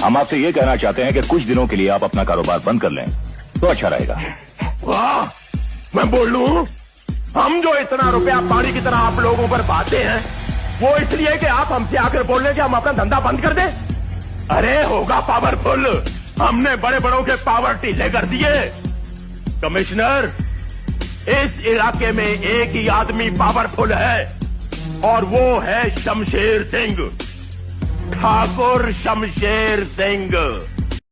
हम आपसे ये कहना चाहते हैं कि कुछ दिनों के लिए आप अपना कारोबार बंद कर लें तो अच्छा रहेगा। वाह, मैं बोल लूं, हम जो इतना रुपया पानी की तरह आप लोगों पर पाते हैं वो इसलिए कि आप हमसे आकर बोल रहे कि हम अपना धंधा बंद कर दें। अरे होगा पावरफुल, हमने बड़े बड़ों के पावर ढीले कर दिए। कमिश्नर, इस इलाके में एक ही आदमी पावरफुल है और वो है शमशेर सिंह, ठाकुर शमशेर सिंह।